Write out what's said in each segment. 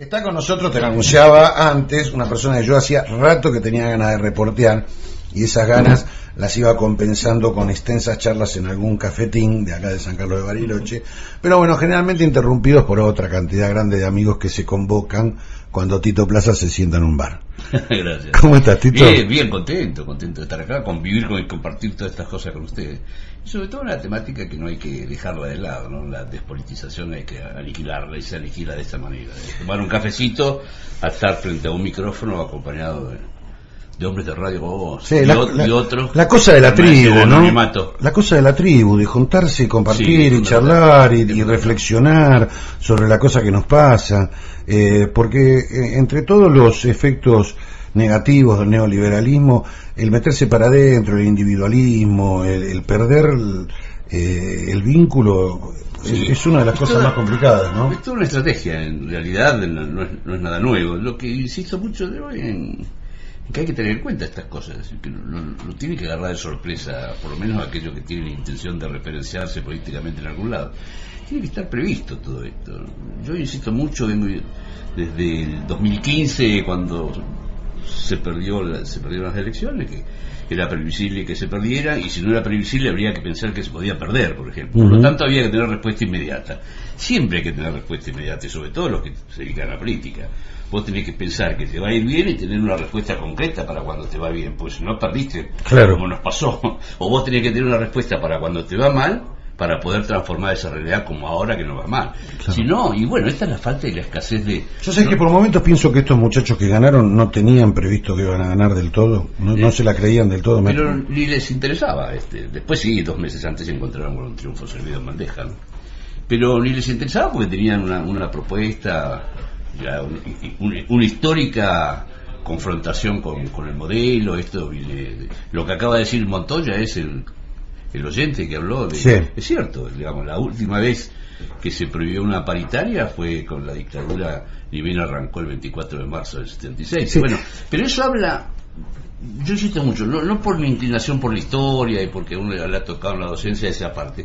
Está con nosotros, te lo anunciaba antes, una persona que yo hacía rato que tenía ganas de reportear, y esas ganas las iba compensando con extensas charlas en algún cafetín de acá de San Carlos de Bariloche, pero bueno, generalmente interrumpidos por otra cantidad grande de amigos que se convocan cuando Tito Plaza se sienta en un bar. Gracias. ¿Cómo estás, Tito? Bien, contento de estar acá, convivir y compartir todas estas cosas con ustedes. Y sobre todo una temática que no hay que dejarla de lado, ¿no? La despolitización hay que aniquilarla, y se aniquila de esta manera. De tomar un cafecito a estar frente a un micrófono acompañado de hombres de radio como vos, sí, y otros. La cosa de la tribu, ¿no? Anonimato. La cosa de la tribu, de juntarse y compartir, sí, y charlar y reflexionar sobre la cosa que nos pasa, porque entre todos los efectos negativos del neoliberalismo, el meterse para adentro, el individualismo, el perder el vínculo, sí, es una de las cosas más complicadas, ¿no? Es toda una estrategia, en realidad no es nada nuevo. Lo que insisto mucho de hoy en que hay que tener en cuenta estas cosas, es decir, que no tiene que agarrar de sorpresa, por lo menos aquellos que tienen la intención de referenciarse políticamente en algún lado. Tiene que estar previsto todo esto. Yo insisto mucho, vengo desde el 2015, cuando se perdieron las elecciones, que era previsible que se perdiera, y si no era previsible habría que pensar que se podía perder, por ejemplo. Por lo tanto había que tener respuesta inmediata. Siempre hay que tener respuesta inmediata, y sobre todo los que se dedican a la política. Vos tenés que pensar que te va a ir bien y tener una respuesta concreta para cuando te va bien, pues si no perdiste, claro, como nos pasó. O vos tenés que tener una respuesta para cuando te va mal, para poder transformar esa realidad como ahora que no va mal. Claro. Si no, y bueno, esta es la falta y la escasez de... Yo sé que por momentos pienso que estos muchachos que ganaron no tenían previsto que iban a ganar del todo, no se la creían del todo. Pero ni les interesaba. Después sí, 2 meses antes se encontraron con un triunfo servido en bandeja, ¿no? Pero ni les interesaba porque tenían una propuesta, ya una histórica confrontación con el modelo. Lo que acaba de decir Montoya es el oyente que habló de, sí. Es cierto, digamos, la última vez que se prohibió una paritaria fue con la dictadura, y bien arrancó el 24 de marzo del 76. Sí. Bueno, pero eso habla, yo insisto mucho, no por mi inclinación por la historia y porque a uno le ha tocado en la docencia esa parte.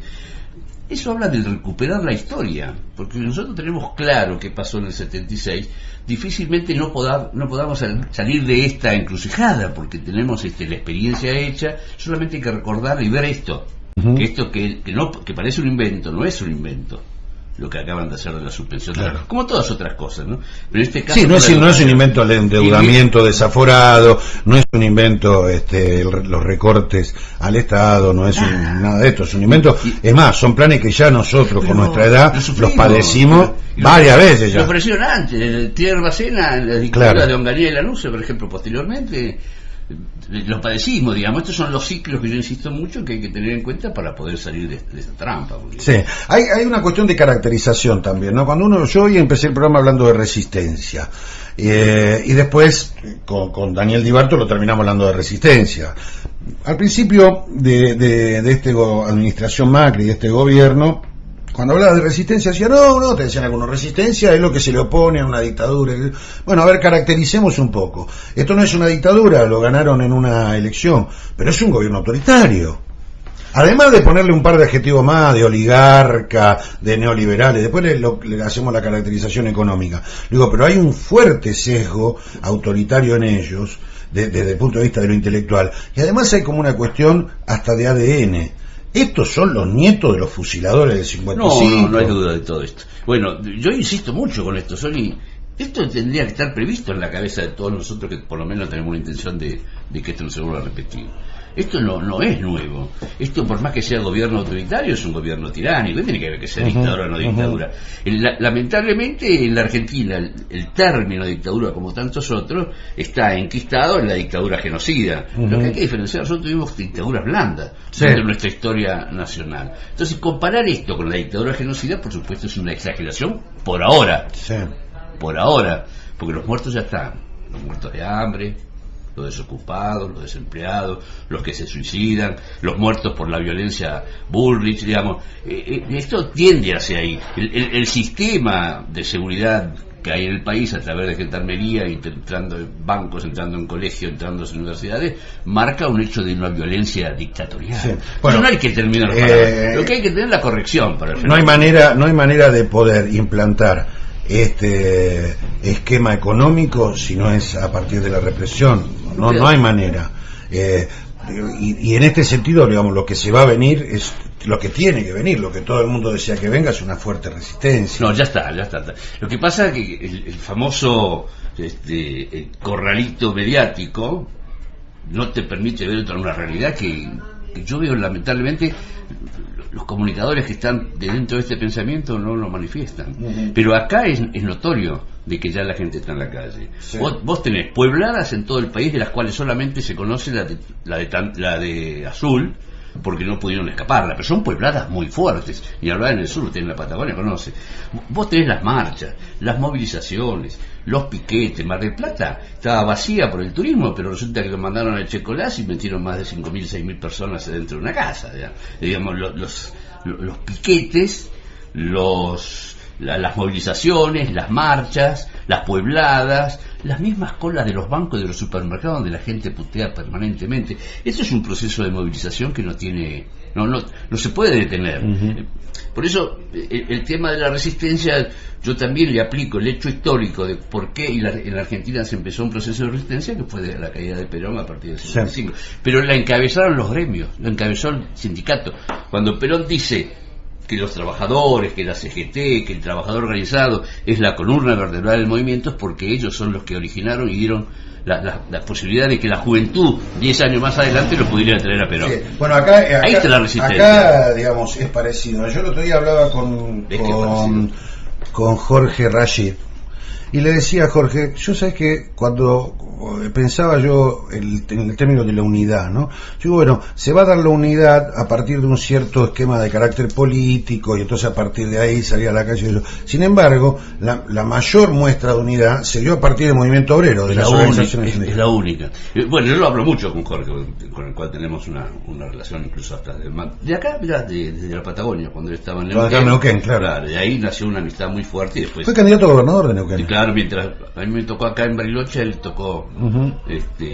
Eso habla de recuperar la historia, porque nosotros tenemos claro qué pasó en el 76, difícilmente no podamos salir de esta encrucijada, porque tenemos la experiencia hecha, solamente hay que recordar y ver esto, que esto que parece un invento, no es un invento, lo que acaban de hacer de la suspensión, claro, como todas otras cosas, ¿no? Pero en este caso... Sí, no es un invento el endeudamiento desaforado, no es un invento los recortes al Estado, no es nada de esto, es un invento, es más, son planes que ya nosotros con nuestra edad los padecimos varias veces ya. Lo ofrecieron antes, Pierre Bacena, la dictadura, claro, de Onganía y Lanusse, por ejemplo, posteriormente... Los padecimos, digamos. Estos son los ciclos que yo insisto mucho que hay que tener en cuenta para poder salir de esta trampa, porque... Sí, hay una cuestión de caracterización también, ¿no? Cuando yo hoy empecé el programa hablando de resistencia, y después con Daniel Di Barto lo terminamos hablando de resistencia. Al principio de esta administración Macri, de este gobierno, cuando hablaba de resistencia, decía, no, te decían algunos, resistencia es lo que se le opone a una dictadura. Bueno, a ver, caractericemos un poco. Esto no es una dictadura, lo ganaron en una elección, pero es un gobierno autoritario. Además de ponerle un par de adjetivos más, de oligarca, de neoliberales, después le hacemos la caracterización económica. Digo, pero hay un fuerte sesgo autoritario en ellos, desde el punto de vista de lo intelectual, y además hay como una cuestión hasta de ADN. Estos son los nietos de los fusiladores del 55. No hay duda de todo esto. Bueno, yo insisto mucho con esto, esto tendría que estar previsto en la cabeza de todos nosotros que por lo menos tenemos la intención de que esto no se vuelva a repetir. Esto no es nuevo. Esto, por más que sea gobierno autoritario, es un gobierno tiránico. Tiene que ver que sea dictadura o no dictadura. Lamentablemente, en la Argentina, el término dictadura, como tantos otros, está enquistado en la dictadura genocida. Lo que hay que diferenciar, nosotros tuvimos dictaduras blandas, sí, de nuestra historia nacional. Entonces, comparar esto con la dictadura genocida, por supuesto, es una exageración por ahora. Sí. Por ahora, porque los muertos ya están. Los muertos de hambre, los desocupados, los desempleados, los que se suicidan, los muertos por la violencia Bullrich, digamos. Esto tiende hacia ahí. El sistema de seguridad que hay en el país a través de gendarmería, entrando en bancos, entrando en colegios, entrando en universidades, marca un hecho de una violencia dictatorial. Sí. Bueno, no hay que terminar lo que hay que tener la corrección para el no hay manera de poder implantar este esquema económico si no es a partir de la represión. No hay manera. Y en este sentido, digamos, lo que se va a venir es lo que tiene que venir, lo que todo el mundo desea que venga es una fuerte resistencia. No, ya está. Lo que pasa es que el famoso el corralito mediático no te permite ver otra una realidad que yo veo, lamentablemente, los comunicadores que están dentro de este pensamiento no lo manifiestan. Pero acá es notorio de que ya la gente está en la calle. Sí. Vos tenés puebladas en todo el país, de las cuales solamente se conoce la de Azul, porque no pudieron escaparla, pero son puebladas muy fuertes. Y hablar en el sur, usted en la Patagonia conoce. Vos tenés las marchas, las movilizaciones, los piquetes. Mar del Plata estaba vacía por el turismo, pero resulta que lo mandaron al Checolás y metieron más de 5.000, 6.000 personas dentro de una casa. Digamos, los piquetes, las movilizaciones, las marchas, las puebladas, las mismas colas de los bancos y de los supermercados donde la gente putea permanentemente. Eso es un proceso de movilización que no se puede detener. Por eso el tema de la resistencia, yo también le aplico el hecho histórico de por qué en la Argentina se empezó un proceso de resistencia, que fue de la caída de Perón a partir del 55. Sí. Pero la encabezaron los gremios, la encabezó el sindicato. Cuando Perón dice que los trabajadores, que la CGT, que el trabajador organizado es la columna vertebral del movimiento, es porque ellos son los que originaron y dieron la posibilidad de que la juventud 10 años más adelante lo pudiera traer a Perón. Sí. Bueno, acá ahí está la resistencia. Acá, digamos, es parecido. Yo el otro día hablaba con Jorge Rashid y le decía a Jorge, yo sé que cuando pensaba yo en el término de la unidad, ¿no? Yo digo, bueno, se va a dar la unidad a partir de un cierto esquema de carácter político y entonces a partir de ahí salía a la calle y eso. Sin embargo, la mayor muestra de unidad se dio a partir del movimiento obrero, de las organizaciones. Es la única. Bueno, yo lo hablo mucho con Jorge, con el cual tenemos una relación incluso hasta de acá, mirá, desde la Patagonia, cuando él estaba en Neuquén. Claro. De ahí nació una amistad muy fuerte y después... Fue candidato a gobernador de Neuquén. Y claro, mientras a mí me tocó acá en Bariloche, él tocó...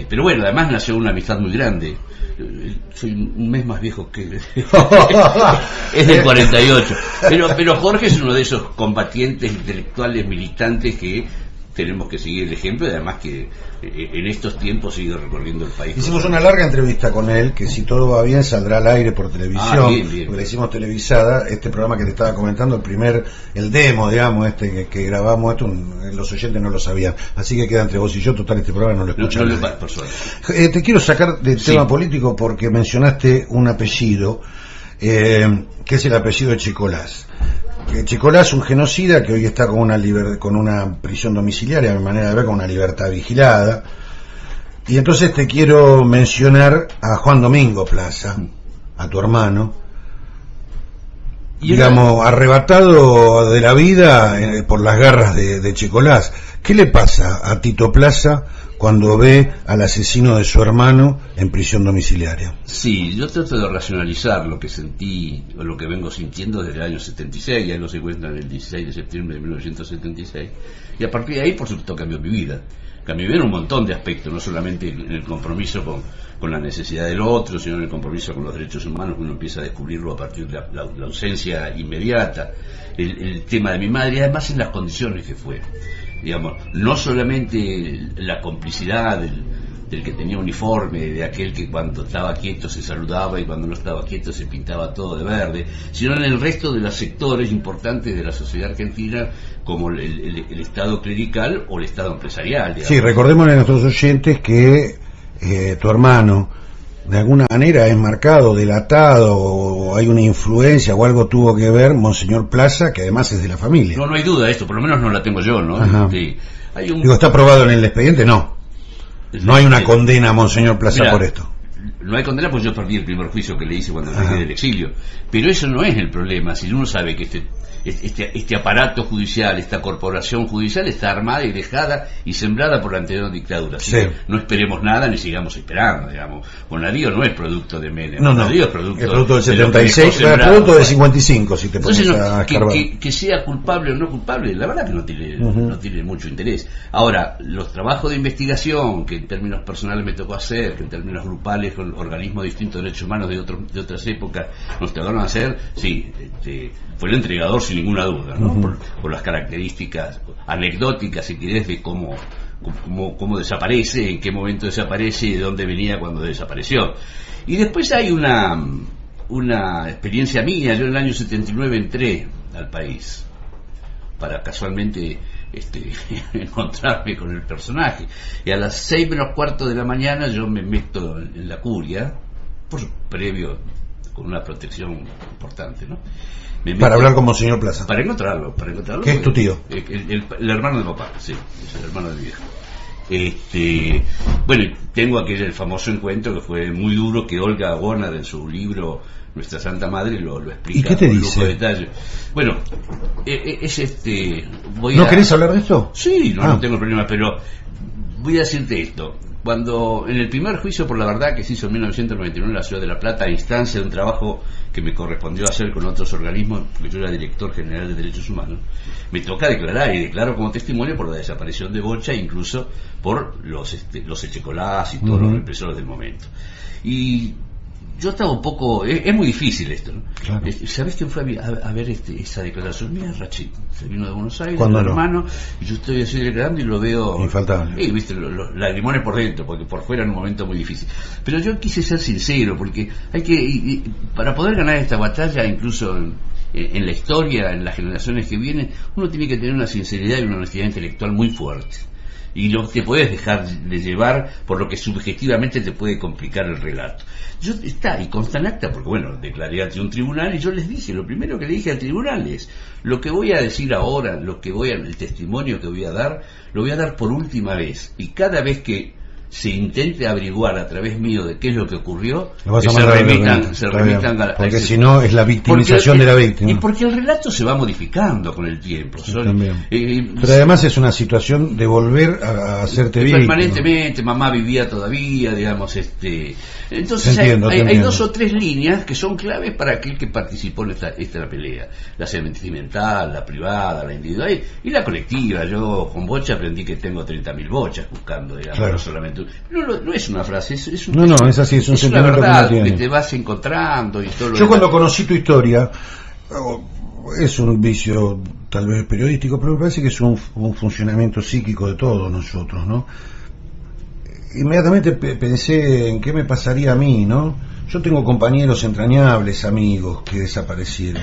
pero bueno, además nació una amistad muy grande. Soy un mes más viejo que él. Es del 48. Pero Jorge es uno de esos combatientes intelectuales militantes que tenemos que seguir el ejemplo, y además que en estos tiempos sigue recorriendo el país. Hicimos una larga entrevista con él, que si todo va bien saldrá al aire por televisión, bien. Porque la hicimos televisada, este programa que te estaba comentando, el demo, digamos, que grabamos, los oyentes no lo sabían, así que queda entre vos y yo, total, este programa no lo escuchan. Por suerte. Te quiero sacar del tema político porque mencionaste un apellido, que es el apellido de Checolás. Checolás, un genocida que hoy está con una prisión domiciliaria, a mi manera de ver, con una libertad vigilada. Y entonces te quiero mencionar a Juan Domingo Plaza, a tu hermano, digamos, arrebatado de la vida por las garras de Checolás. ¿Qué le pasa a Tito Plaza cuando ve al asesino de su hermano en prisión domiciliaria? Sí, yo trato de racionalizar lo que sentí o lo que vengo sintiendo desde el año 76, ya lo se cuenta en el 16 de septiembre de 1976, y a partir de ahí, por supuesto, cambió mi vida. Cambió en un montón de aspectos, no solamente en el compromiso con la necesidad del otro, sino en el compromiso con los derechos humanos, que uno empieza a descubrirlo a partir de la ausencia inmediata, el tema de mi madre, y además en las condiciones que fue. Digamos, no solamente la complicidad del que tenía uniforme, de aquel que cuando estaba quieto se saludaba y cuando no estaba quieto se pintaba todo de verde, sino en el resto de los sectores importantes de la sociedad argentina, como el Estado clerical o el Estado empresarial. Digamos. Sí, recordémosle a nuestros oyentes que tu hermano de alguna manera es marcado, delatado, o hay una influencia o algo tuvo que ver Monseñor Plaza, que además es de la familia. No hay duda de esto, por lo menos no la tengo yo, ¿no? Sí. Digo, ¿está aprobado en el expediente? No. No hay una condena a Monseñor Plaza por esto. No hay condena porque yo perdí el primer juicio que le hice cuando llegué del exilio. Pero eso no es el problema. Si uno sabe que este aparato judicial, esta corporación judicial está armada y dejada y sembrada por la anterior dictadura. Así que no esperemos nada ni sigamos esperando, digamos. Bonadío no es producto de Menem. Bonadío es producto del 76, es producto del 55, si te pones a escarbar. Que sea culpable o no culpable, la verdad que no tiene mucho interés. Ahora, los trabajos de investigación que en términos personales me tocó hacer, que en términos grupales con organismos distintos de derechos humanos de otras épocas nos trataron a hacer, sí, fue el entregador sin ninguna duda, ¿no? Por las características anecdóticas, si querés, de cómo desaparece, en qué momento desaparece y de dónde venía cuando desapareció. Y después hay una experiencia mía. Yo en el año 79 entré al país para casualmente encontrarme con el personaje, y a las 6 menos cuarto de la mañana yo me meto en la curia, por previo, con una protección importante, ¿no? Para hablar con Monseñor Plaza. Para encontrarlo. ¿Qué es tu tío? El hermano de papá, sí, es el hermano de mi viejo. Bueno, tengo el famoso encuentro que fue muy duro, que Olga Gónard en su libro Nuestra Santa Madre lo explica. ¿Y qué te con dice? lujo de detalle. Bueno, ¿No querés hablar de esto? Sí, no tengo problema, pero voy a decirte esto. Cuando en el primer juicio por la verdad que se hizo en 1999 en la ciudad de La Plata, a instancia de un trabajo que me correspondió hacer con otros organismos, porque yo era director general de Derechos Humanos, me toca declarar, y declaro como testimonio por la desaparición de Bocha, incluso por los echecolás y todos los represores del momento. Y yo estaba un poco... Es muy difícil esto, ¿no? Claro. ¿Sabés quién fue a ver esa declaración? Mira, Rachid, se vino de Buenos Aires, mi hermano, y yo estoy así declarando y lo veo... Infaltable. Y viste, los lagrimones por dentro, porque por fuera era un momento muy difícil. Pero yo quise ser sincero, porque hay que... para poder ganar esta batalla, incluso en la historia, en las generaciones que vienen, uno tiene que tener una sinceridad y una honestidad intelectual muy fuerte. Y no te puedes dejar de llevar por lo que subjetivamente te puede complicar el relato. Y consta en acta, porque bueno, declaré ante un tribunal y yo les dije, lo primero que le dije al tribunal es, lo que voy a decir ahora, el testimonio que voy a dar, lo voy a dar por última vez. Y cada vez que se intente averiguar a través mío de qué es lo que ocurrió, que se remitan a porque si no es la victimización de la víctima. Y porque el relato se va modificando con el tiempo. Pero además es una situación de volver a hacerte víctima. Permanentemente, mamá vivía todavía, digamos, entonces hay 2 o 3 líneas que son claves para aquel que participó en esta pelea: la sentimental, la privada, la individual y la colectiva. Yo con Bocha aprendí que tengo 30.000 bochas buscando, digamos, claro. No solamente. No es una frase, es es así, es un sentimiento verdad, que uno tiene. te vas encontrando y todo. Yo cuando conocí tu historia, es un vicio tal vez periodístico, pero me parece que es un funcionamiento psíquico de todos nosotros, ¿no? Inmediatamente pensé en qué me pasaría a mí, ¿no? Yo tengo compañeros entrañables, amigos que desaparecieron.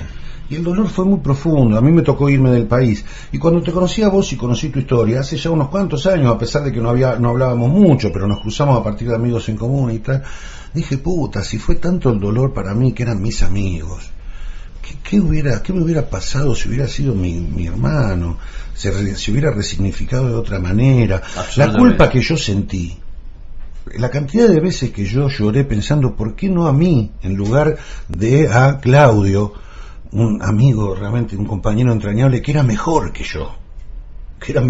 Y el dolor fue muy profundo. A mí me tocó irme del país. Y cuando te conocí a vos y conocí tu historia, hace ya unos cuantos años, a pesar de que no hablábamos mucho, pero nos cruzamos a partir de amigos en común y tal, dije, puta, si fue tanto el dolor para mí, que eran mis amigos, ¿qué me hubiera pasado si hubiera sido mi hermano? Si hubiera resignificado de otra manera. La culpa que yo sentí, la cantidad de veces que yo lloré pensando, ¿por qué no a mí? En lugar de a Claudio, un amigo, realmente un compañero entrañable que era mejor que yo, que era un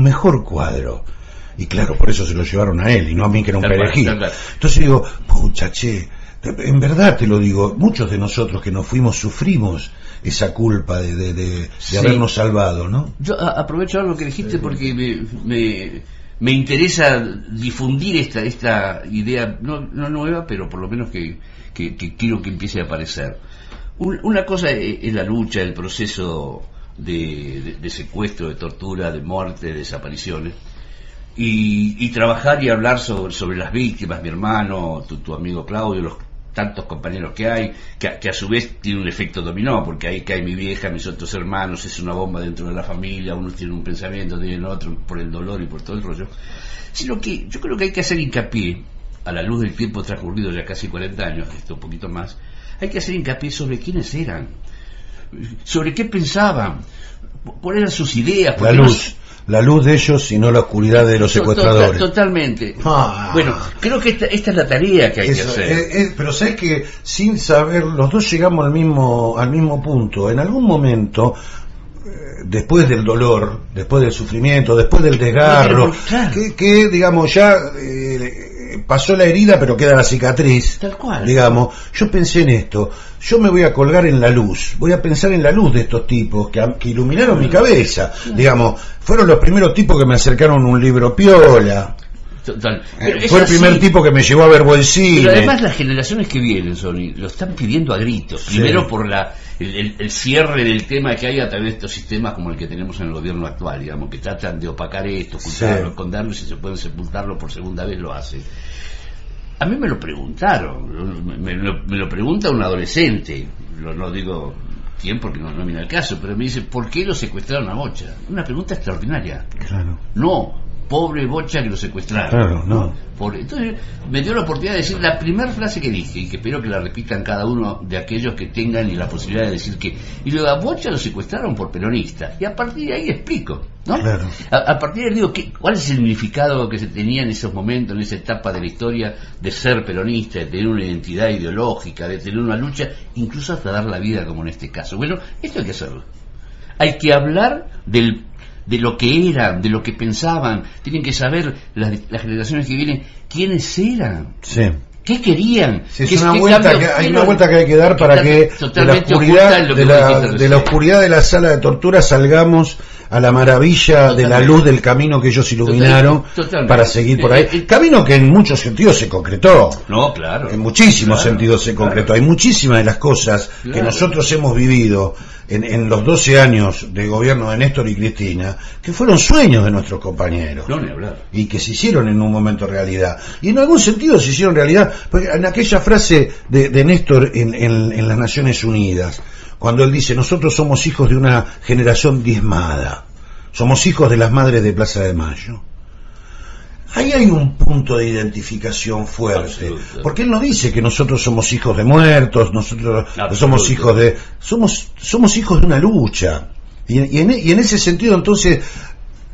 mejor cuadro, y claro, por eso se lo llevaron a él y no a mí, que era un perejil. Entonces digo, pucha, che, en verdad te lo digo, muchos de nosotros que nos fuimos sufrimos esa culpa de habernos salvado, ¿no? Yo aprovecho algo que dijiste porque me interesa difundir esta idea, no nueva, pero por lo menos que quiero que empiece a aparecer. Una cosa es la lucha, el proceso de secuestro, de tortura, de muerte, de desapariciones, y trabajar y hablar sobre las víctimas, mi hermano, tu amigo Claudio, los tantos compañeros que hay, que a su vez tiene un efecto dominó, porque ahí cae mi vieja, mis otros hermanos, es una bomba dentro de la familia, unos tienen un pensamiento, tienen otro, por el dolor y por todo el rollo. Sino que yo creo que hay que hacer hincapié, a la luz del tiempo transcurrido ya casi 40 años, esto un poquito más, hay que hacer hincapié sobre quiénes eran, sobre qué pensaban, cuáles eran sus ideas. La luz de ellos y no la oscuridad de los secuestradores. Totalmente. Bueno, creo que esta es la tarea que hay que hacer. Pero sabes que sin saber, los dos llegamos al mismo punto. En algún momento, después del dolor, después del sufrimiento, después del desgarro, claro, que digamos ya pasó la herida pero queda la cicatriz, tal cual, digamos, yo pensé en esto, yo me voy a colgar en la luz, voy a pensar en la luz de estos tipos que iluminaron mi cabeza, digamos, fueron los primeros tipos que me acercaron un libro piola, Total. Fue el primer tipo que me llevó a ver buen cine. Pero además las generaciones que vienen, Sony, lo están pidiendo a gritos. Sí. Primero por el cierre del tema que hay a través de estos sistemas como el que tenemos en el gobierno actual, digamos, que tratan de opacar esto, ocultarlo, esconderlo, y si se puede sepultarlo por segunda vez lo hacen. A mí me lo preguntaron, me lo pregunta un adolescente, no digo quién porque no viene al caso, pero me dice, ¿por qué lo secuestraron a Bocha? Una pregunta extraordinaria. Claro. No, pobre Bocha que lo secuestraron. Claro, no. Entonces me dio la oportunidad de decir la primera frase que dije, y que espero que la repitan cada uno de aquellos que tengan la posibilidad de decir que... Y luego a Bocha lo secuestraron por peronista, y a partir de ahí explico, ¿no? Claro. A partir de ahí digo, ¿cuál es el significado que se tenía en esos momentos, en esa etapa de la historia, de ser peronista, de tener una identidad ideológica, de tener una lucha, incluso hasta dar la vida, como en este caso? Bueno, esto hay que hacerlo. Hay que hablar de lo que eran, de lo que pensaban. Tienen que saber las generaciones que vienen quiénes eran, qué querían. Sí, hay una vuelta que hay que dar para que de la oscuridad de la sala de tortura salgamos a la maravilla de la luz del camino que ellos iluminaron para seguir por ahí. Camino que en muchos sentidos se concretó. No, claro. En muchísimos sentidos se concretó. Hay muchísimas de las cosas que nosotros hemos vivido en los 12 años de gobierno de Néstor y Cristina, que fueron sueños de nuestros compañeros. No, ni hablar. Y que se hicieron en un momento realidad. Y en algún sentido se hicieron realidad, porque en aquella frase de Néstor en las Naciones Unidas, cuando él dice, nosotros somos hijos de una generación diezmada, somos hijos de las madres de Plaza de Mayo. Ahí hay un punto de identificación fuerte, porque él no dice que nosotros somos hijos de muertos, nosotros somos hijos de... Somos hijos de una lucha. Y en ese sentido, entonces,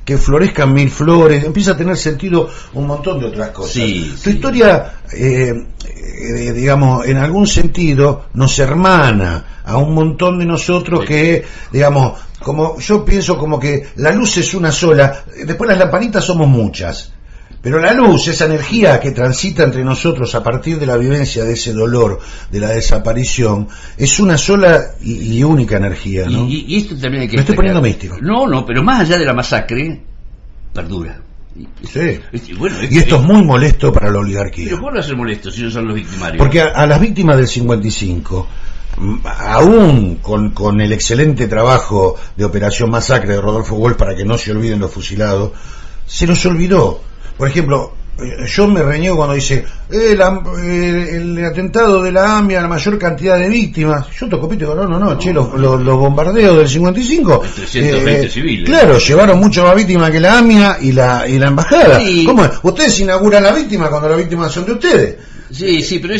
que florezcan mil flores, empieza a tener sentido un montón de otras cosas. Tu historia, digamos, en algún sentido, nos hermana a un montón de nosotros que, digamos, como yo pienso como que la luz es una sola, después las lamparitas somos muchas. Pero la luz, esa energía que transita entre nosotros a partir de la vivencia de ese dolor, de la desaparición, es una sola y única energía, ¿no? Y esto también hay que... Me estoy poniendo místico. No, pero más allá de la masacre, perdura. Sí. Y esto es muy molesto para la oligarquía. Pero ¿cómo no va a ser molesto si ellos son los victimarios? Porque a las víctimas del 55, aún con el excelente trabajo de Operación Masacre de Rodolfo Wolf, para que no se olviden los fusilados, se los olvidó. Por ejemplo, yo me reñego cuando dice el atentado de la AMIA, la mayor cantidad de víctimas. Yo toco pito y digo, los bombardeos del 55, 320 civiles. Claro, llevaron mucho más víctimas que la AMIA y la embajada. Sí. ¿Cómo es? Ustedes inauguran la víctima cuando las víctimas son de ustedes. Sí, pero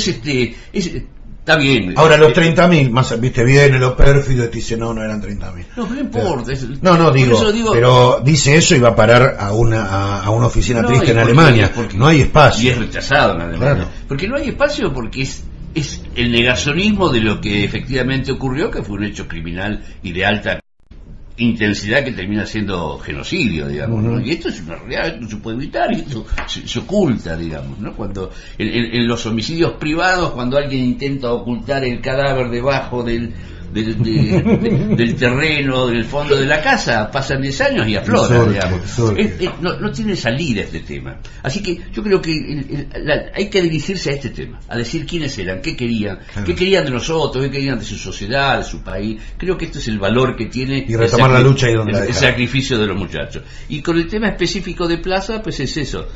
está bien. Ahora los 30.000, más viste, viene los pérfidos y te dice, no eran 30.000. No, pero no importa. No, digo, pero dice eso y va a parar a una oficina triste en Alemania, porque no hay espacio. Y es rechazado en Alemania. Claro. Porque no hay espacio, porque es el negacionismo de lo que efectivamente ocurrió, que fue un hecho criminal y de alta intensidad que termina siendo genocidio, digamos, ¿no? Y esto es una realidad, no se puede evitar, y esto se oculta, digamos, ¿no? Cuando en los homicidios privados, cuando alguien intenta ocultar el cadáver debajo del terreno, del fondo de la casa, pasan 10 años y aflora, digamos. No tiene salida este tema. Así que yo creo que hay que dirigirse a este tema, a decir quiénes eran, qué querían, qué querían de nosotros, qué querían de su sociedad, de su país. Creo que este es el valor que tiene y retomar la lucha y donde el sacrificio de los muchachos. Y con el tema específico de Plaza, pues es eso.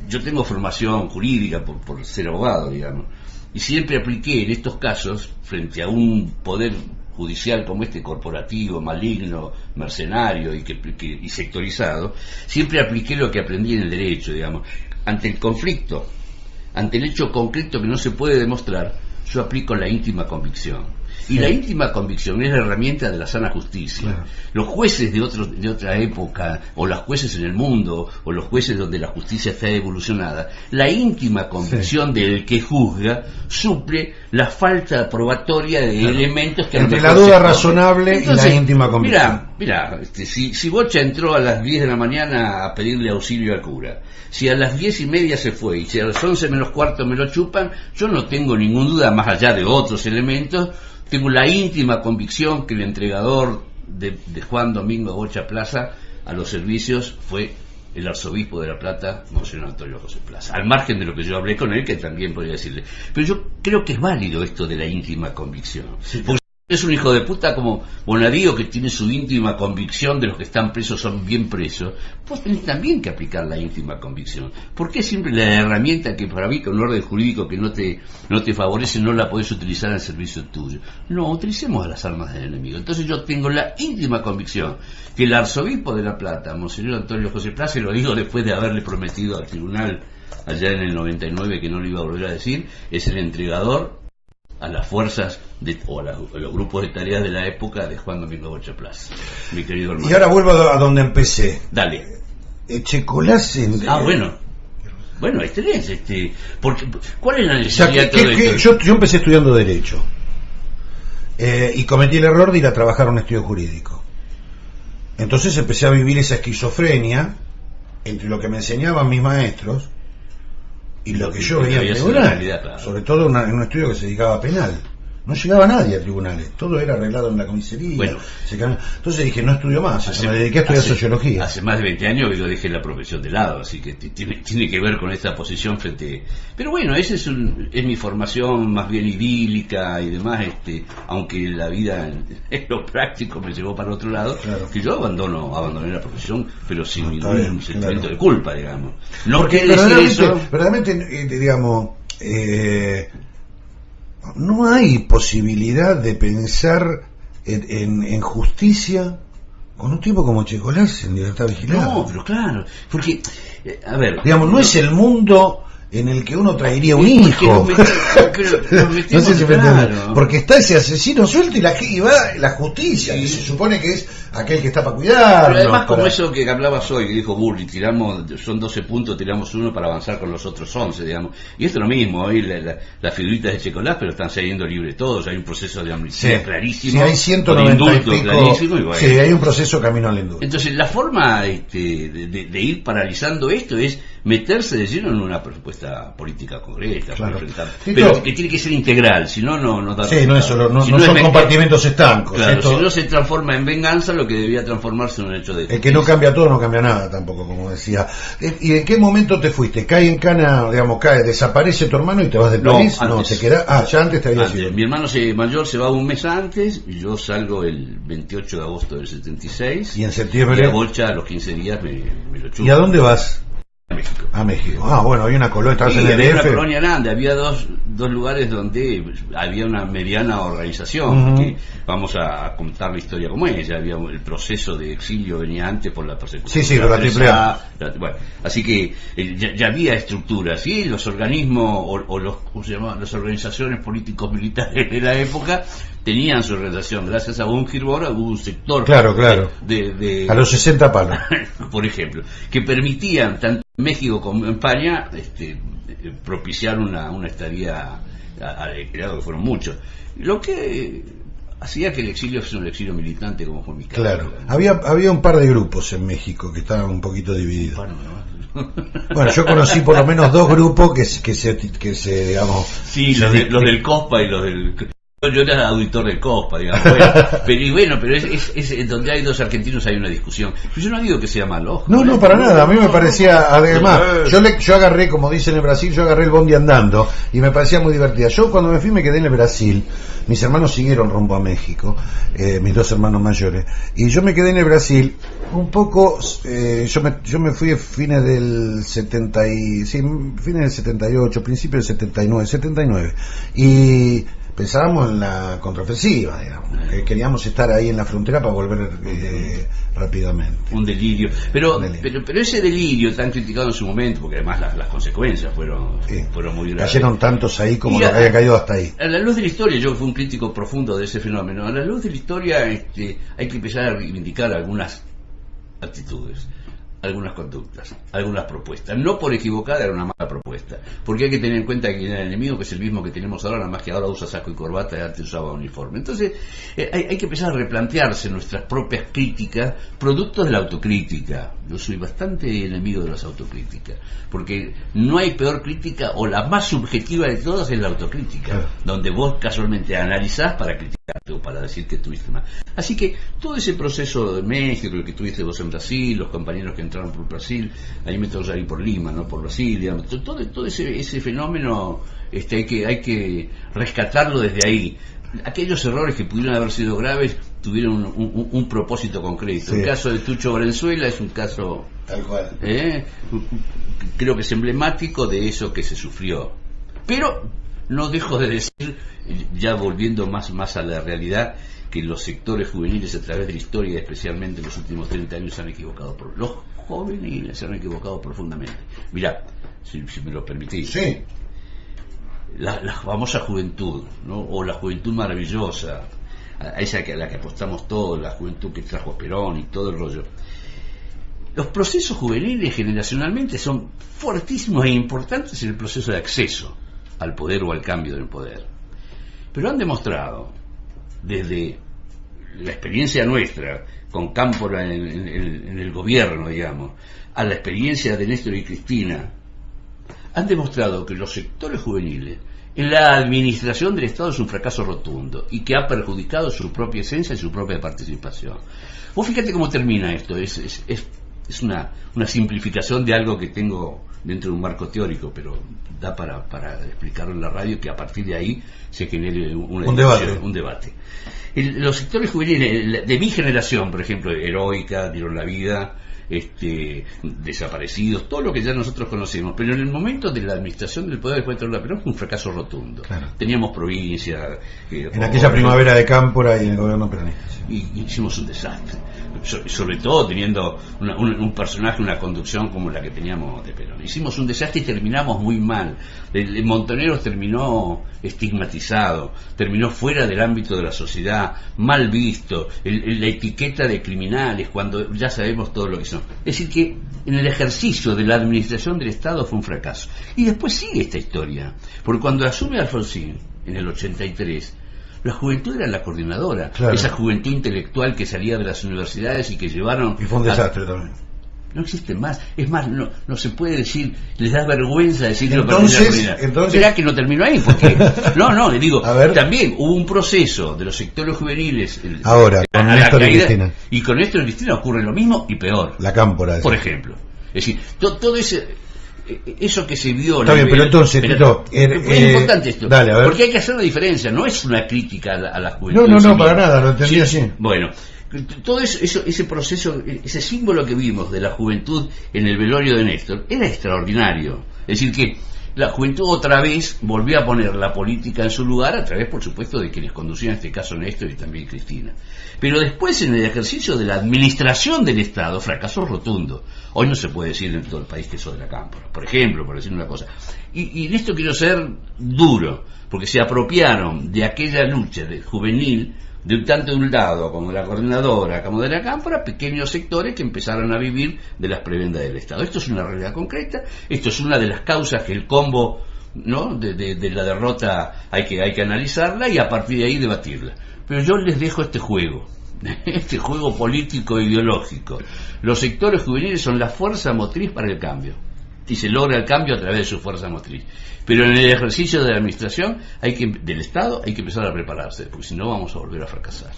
Yo tengo formación jurídica por ser abogado, digamos. Y siempre apliqué en estos casos, frente a un poder judicial como este, corporativo, maligno, mercenario y sectorizado, siempre apliqué lo que aprendí en el derecho, digamos. Ante el conflicto, ante el hecho concreto que no se puede demostrar, yo aplico la íntima convicción. Y la íntima convicción es la herramienta de la sana justicia. Claro. Los jueces de otra época, o los jueces en el mundo, o los jueces donde la justicia está evolucionada, la íntima convicción del que juzga suple la falta probatoria de elementos que... Entre la duda razonable y la íntima convicción. Mirá, si Bocha entró a las 10 de la mañana a pedirle auxilio al cura, si a las 10:30 se fue, y si a las 11 menos cuarto me lo chupan, yo no tengo ninguna duda, más allá de otros elementos. Tengo la íntima convicción que el entregador de Juan Domingo Bocha Plaza a los servicios fue el arzobispo de La Plata, Monseñor Antonio José Plaza, al margen de lo que yo hablé con él, que también podría decirle. Pero yo creo que es válido esto de la íntima convicción. Sí. Porque es un hijo de puta como Bonadío, que tiene su íntima convicción de los que están presos son bien presos. Vos tenés también que aplicar la íntima convicción. ¿Por qué siempre la herramienta que para mí, con un orden jurídico que no te favorece, no la podés utilizar al servicio tuyo? No, utilicemos a las armas del enemigo. Entonces yo tengo la íntima convicción que el arzobispo de La Plata, Monseñor Antonio José Plaza, y lo digo después de haberle prometido al tribunal allá en el 99 que no lo iba a volver a decir, es el entregador a las fuerzas o a los grupos de tareas de la época de Juan Domingo Bocha Plaza, mi querido hermano. Y ahora vuelvo a donde empecé. Dale. Echecolásen. Bueno, ahí tenés, porque, ¿cuál es la necesidad de todo esto? Yo empecé estudiando Derecho y cometí el error de ir a trabajar a un estudio jurídico. Entonces empecé a vivir esa esquizofrenia entre lo que me enseñaban mis maestros y lo que yo veía en tribunal, claro. Sobre todo en un estudio que se dedicaba a penal. No llegaba nadie a tribunales, todo era arreglado en la comisaría. Bueno, entonces dije, no estudio más, me dediqué a estudiar sociología. Hace más de 20 años yo dejé la profesión de lado, así que tiene que ver con esta posición frente... Pero bueno, esa es mi formación más bien idílica y demás, aunque la vida en lo práctico me llevó para otro lado, claro. Que yo abandoné la profesión, pero sin ningún sentimiento de culpa, digamos. No porque verdaderamente, digamos... no hay posibilidad de pensar en justicia con un tipo como Echecolásen en libertad vigilada. No, pero claro, porque, a ver... Digamos, no es el mundo en el que uno traería un hijo. No sé si me entiendes. Porque está ese asesino suelto y va la justicia, que se supone que es aquel que está para cuidar. Pero además, como eso que hablabas hoy, que dijo Burri, son 12 puntos, tiramos uno para avanzar con los otros 11, digamos. Y esto es lo mismo, hoy las figuritas de Echecolásen, pero están saliendo libres todos, hay un proceso de amnistía clarísimo. Sí, hay 190 y pico, clarísimo, y bueno. Sí, hay un proceso camino al indulto. Entonces, la forma de ir paralizando esto es meterse de lleno en una propuesta política concreta, claro. Pero que tiene que ser integral, si no da. Sí, no son compartimentos estancos. Claro, si no se transforma en venganza, lo que debía transformarse en un hecho de justicia. El que no cambia todo no cambia nada tampoco, como decía. ¿Y en qué momento te fuiste? ¿Cae en cana, digamos, desaparece tu hermano y te vas del país? No, te quedas. Ya antes te había sido. Mi hermano mayor se va un mes antes y yo salgo el 28 de agosto del 76. Y en septiembre. Y a Bocha a los 15 días me lo chupo. ¿Y a dónde vas? A México. Bueno, había una colonia, estabas en el había DF. Una colonia grande, había dos lugares donde había una mediana organización. Que vamos a contar la historia como es. Ya había el proceso de exilio venía antes por la persecución. Sí, por la AAA. Bueno, así que ya había estructuras, ¿sí? Los organismos o los, ¿cómo se llama? Las organizaciones políticos militares de la época tenían su organización. Gracias a un Girbora hubo un sector. Claro. De a los 60 palos. Por ejemplo, que permitían tanto en México como en España propiciar una estadía creado que fueron muchos. Lo que hacía que el exilio fuese un exilio militante, como fue mi caso. Claro, había un par de grupos en México que estaban un poquito divididos. Bueno, yo conocí por lo menos dos grupos que se digamos... Sí, los del COSPA y los del... Yo era auditor del COSPA, digamos. Pero es donde hay dos argentinos hay una discusión. Yo no digo que sea malo. No, para nada. A mí me parecía, además, yo agarré, como dicen en Brasil, yo agarré el bondi andando y me parecía muy divertida. Yo cuando me fui me quedé en el Brasil. Mis hermanos siguieron rumbo a México, mis dos hermanos mayores, y yo me quedé en el Brasil un poco. Yo me fui a fines del 78, principios del 79, y pensábamos en la contraofensiva, digamos, que queríamos estar ahí en la frontera para volver rápidamente. Un delirio. Pero ese delirio tan criticado en su momento, porque además las consecuencias fueron muy graves. Cayeron tantos ahí como lo que había caído hasta ahí. A la luz de la historia, yo fui un crítico profundo de ese fenómeno, a la luz de la historia hay que empezar a reivindicar algunas actitudes, algunas conductas, algunas propuestas. No por equivocada era una mala propuesta, porque hay que tener en cuenta que el enemigo, que es el mismo que tenemos ahora, nada más que ahora usa saco y corbata y antes usaba uniforme. Entonces hay que empezar a replantearse nuestras propias críticas, productos de la autocrítica. Yo soy bastante enemigo de las autocríticas, porque no hay peor crítica, o la más subjetiva de todas es la autocrítica, donde vos casualmente analizás para criticar. para decir que estuviste mal. Así que todo ese proceso de México, lo que tuviste vos en Brasil, los compañeros que entraron por Brasil, ahí me tocó salir por Lima, no por Brasil, digamos, todo ese fenómeno hay que rescatarlo desde ahí. Aquellos errores que pudieron haber sido graves tuvieron un propósito concreto. Sí. El caso de Tucho Valenzuela es un caso, tal cual, creo que es emblemático de eso que se sufrió. Pero no dejo de decir, ya volviendo más a la realidad, que los sectores juveniles a través de la historia, especialmente en los últimos 30 años, se han equivocado. Los juveniles se han equivocado profundamente. Mirá, si me lo permitís. Sí. La famosa juventud, ¿no? O la juventud maravillosa, a esa a la que apostamos todos, la juventud que trajo Perón y todo el rollo. Los procesos juveniles generacionalmente son fuertísimos e importantes en el proceso de acceso al poder o al cambio del poder. Pero han demostrado, desde la experiencia nuestra, con Cámpora en el gobierno, digamos, a la experiencia de Néstor y Cristina, han demostrado que los sectores juveniles en la administración del Estado es un fracaso rotundo y que ha perjudicado su propia esencia y su propia participación. Vos fíjate cómo termina esto, es una simplificación de algo que tengo dentro de un marco teórico, pero da para explicarlo en la radio, que a partir de ahí se genere un debate. Los sectores juveniles de mi generación, por ejemplo, Heroica, dieron la vida, desaparecidos, todo lo que ya nosotros conocemos, pero en el momento de la administración del poder después de la Perón fue un fracaso rotundo. Claro. Teníamos provincias en aquella primavera de Cámpora y en el gobierno peronista, y hicimos un desastre, sobre todo teniendo un personaje, una conducción como la que teníamos de Perón. Hicimos un desastre y terminamos muy mal. El Montoneros terminó estigmatizado, terminó fuera del ámbito de la sociedad, mal visto, la etiqueta de criminales, cuando ya sabemos todo lo que son. Es decir, que en el ejercicio de la administración del Estado fue un fracaso. Y después sigue esta historia, porque cuando asume Alfonsín en el 83, la juventud era la coordinadora, claro. Esa juventud intelectual que salía de las universidades y que llevaron... Y fue un desastre también. No existe más, es más, no se puede decir, les da vergüenza decir que entonces, será que no terminó ahí, porque le digo, también hubo un proceso de los sectores juveniles ahora con Néstor y Cristina, y con Néstor y Cristina ocurre lo mismo y peor, la Cámpora, por ejemplo. Es decir, todo eso que se vio. Está bien, pero entonces, es importante esto, dale, porque hay que hacer una diferencia, no es una crítica a la juventud. No, para nada, lo entendí así. Bueno, todo ese proceso, ese símbolo que vimos de la juventud en el velorio de Néstor era extraordinario. Es decir, que la juventud otra vez volvió a poner la política en su lugar, a través, por supuesto, de quienes conducían en este caso Néstor y también Cristina. Pero después, en el ejercicio de la administración del Estado, fracaso rotundo. Hoy no se puede decir en todo el país que eso de la Cámpora, por ejemplo, por decir una cosa. Y en esto quiero ser duro, porque se apropiaron de aquella lucha juvenil, tanto de un lado como de la coordinadora como de la Cámpora, pequeños sectores que empezaron a vivir de las prebendas del Estado. Esto es una realidad concreta, esto es una de las causas que el combo, ¿no?, de la derrota hay que analizarla y a partir de ahí debatirla. Pero yo les dejo este juego político e ideológico. Los sectores juveniles son la fuerza motriz para el cambio, y se logra el cambio a través de su fuerza motriz. Pero en el ejercicio de la administración del Estado hay que empezar a prepararse, porque si no vamos a volver a fracasar.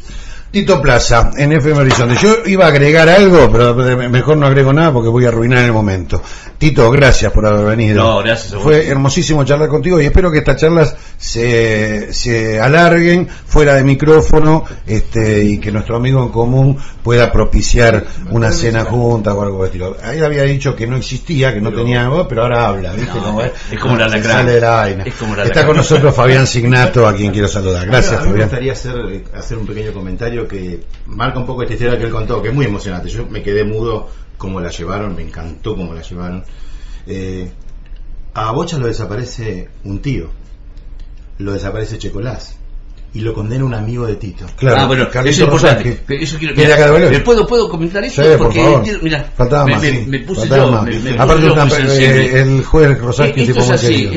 Tito Plaza, en FM Horizonte. Yo iba a agregar algo, pero mejor no agrego nada porque voy a arruinar el momento. Tito, gracias por haber venido. No, gracias a vos. Fue hermosísimo charlar contigo y espero que estas charlas se alarguen fuera de micrófono, y que nuestro amigo en común pueda propiciar una cena junta o algo de estilo. Ahí había dicho que no existía, que no tenía voz, pero ahora habla, ¿viste? Es como la lacrana. Está con nosotros Fabián Signato, a quien quiero saludar. Gracias, Fabián. Me gustaría hacer un pequeño comentario que marca un poco esta historia que él contó, que es muy emocionante. Yo me quedé mudo como la llevaron, me encantó cómo la llevaron. A Bocha lo desaparece un tío, lo desaparece Checolás y lo condena un amigo de Tito. Claro, bueno, eso es importante. Eso quiero, ¿puedo comentar eso? Sí, porque mira, faltaba más. Me puse yo. Aparte, el juez Rosati, esto es así.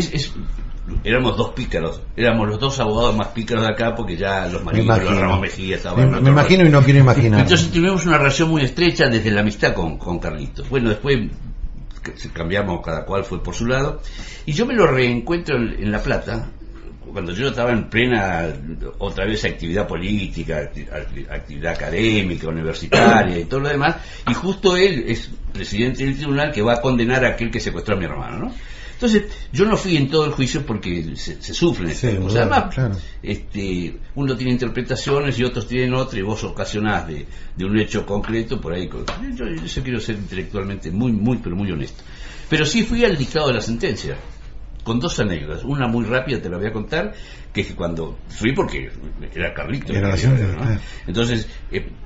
Éramos dos pícaros, éramos los dos abogados más pícaros de acá, porque ya los maridos, los Ramos Mejía estaban. Me imagino y no quiero imaginar. Entonces tuvimos una relación muy estrecha desde la amistad con Carlitos. Bueno, después cambiamos, cada cual fue por su lado, y yo me lo reencuentro en La Plata, cuando yo estaba en plena, otra vez, actividad política, actividad académica, universitaria y todo lo demás, y justo él es presidente del tribunal que va a condenar a aquel que secuestró a mi hermano, ¿no? Entonces, yo no fui en todo el juicio porque se sufren estas cosas. Además, claro. Uno tiene interpretaciones y otros tienen otra, y vos ocasionás de un hecho concreto, por ahí. Yo quiero ser intelectualmente pero muy honesto. Pero sí fui al dictado de la sentencia, con dos anécdotas. Una muy rápida, te la voy a contar, que es que cuando fui, porque era Carlito, ¿no? Entonces,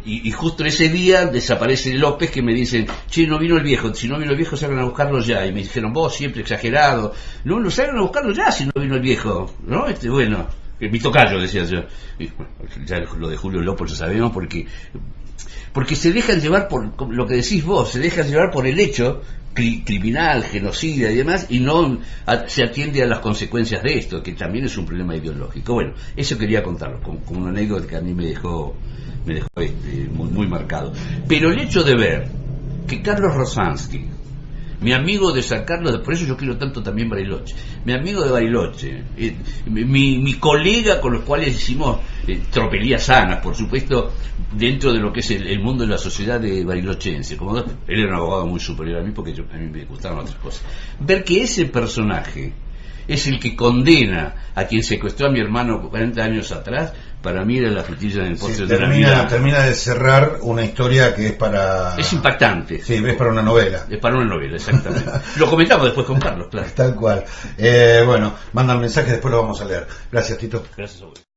y justo ese día desaparece López, que me dicen, che, no vino el viejo, si no vino el viejo salgan a buscarlo ya, y me dijeron, vos siempre exagerado, no, lo salgan a buscarlo ya si no vino el viejo, ¿no? Bueno, mi tocayo, decía yo. Y, bueno, ya lo de Julio López lo sabemos, porque se dejan llevar por lo que decís vos, se dejan llevar por el hecho criminal, genocida y demás, y no se atiende a las consecuencias de esto, que también es un problema ideológico. Bueno, eso quería contarlo, como una anécdota que a mí me dejó muy marcado. Pero el hecho de ver que Carlos Rosansky, mi amigo de San Carlos, por eso yo quiero tanto también Bariloche, mi amigo de Bariloche, mi colega con los cuales hicimos tropelías sanas, por supuesto, dentro de lo que es el mundo de la sociedad de barilochense. Como él era un abogado muy superior a mí, porque a mí me gustaban otras cosas. Ver que ese personaje es el que condena a quien secuestró a mi hermano 40 años atrás, para mí era la frutilla en el postre de la vida. Termina de cerrar una historia que es para... Es impactante. Sí, es para una novela. Es para una novela, exactamente. Lo comentamos después con Carlos, claro. Tal cual. Bueno, mandan mensajes, después lo vamos a leer. Gracias, Tito. Gracias a vos.